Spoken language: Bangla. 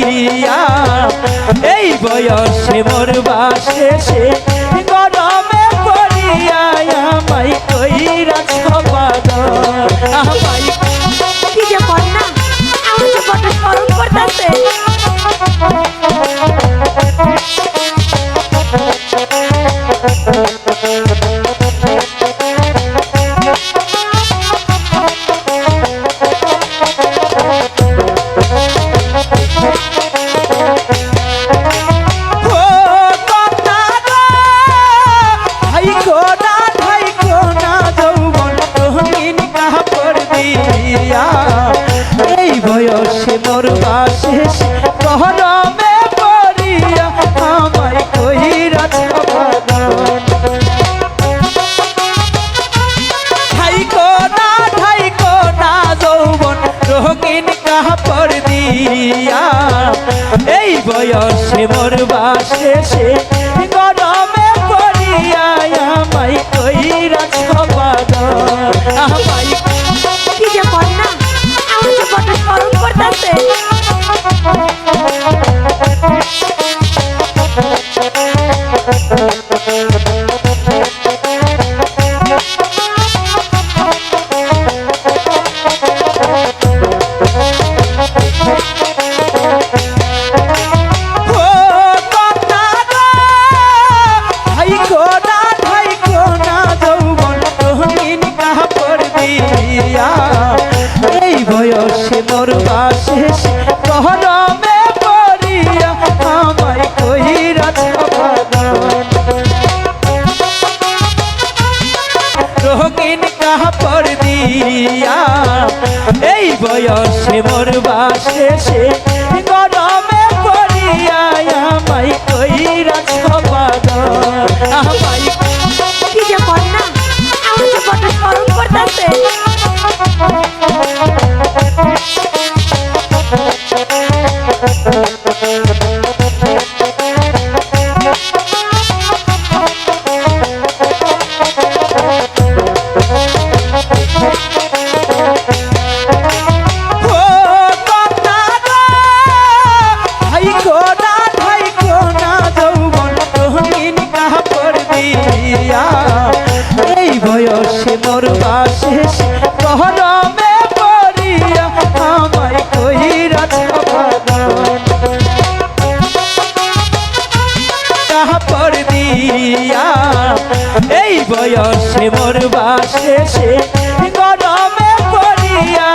দিয়া এই বয়সে মরবা শেষে গরমে পড়িয়া আমায় কইরাছ পাগল আমায় কি যে বল না আমার যে বড় শরম করতেছে এই বয়সে মরবা শেষে গরমে পড়িয়া আমায় কইরাছ পাগল ঠাইকো না যৌবন রঙিন কাপড় দিয়া এই বয়সে মরবা শেষে গরমে পড়িয়া আমায় কইরাছ পাগল আমায় কি যে বল না আমার যে বড় শরম করতেছে এই বয়সে মরবা শেষে গরমে পড়িয়া আমায় কইরাছ পাগল রঙিন কাপড় দিয়া এই বয়সে মরবা শেষে গরমে পড়িয়া আমায় কইরাছ পাগল আমায় কি যে বল না আমার যে বড় শরম করতেছে এই বয়সে মরবা শেষে গরমে পড়িয়া আমায় কইরাছ পাগল কাপড় দিয়া এই বয়সে মরবা শেষে গরমে পড়িয়া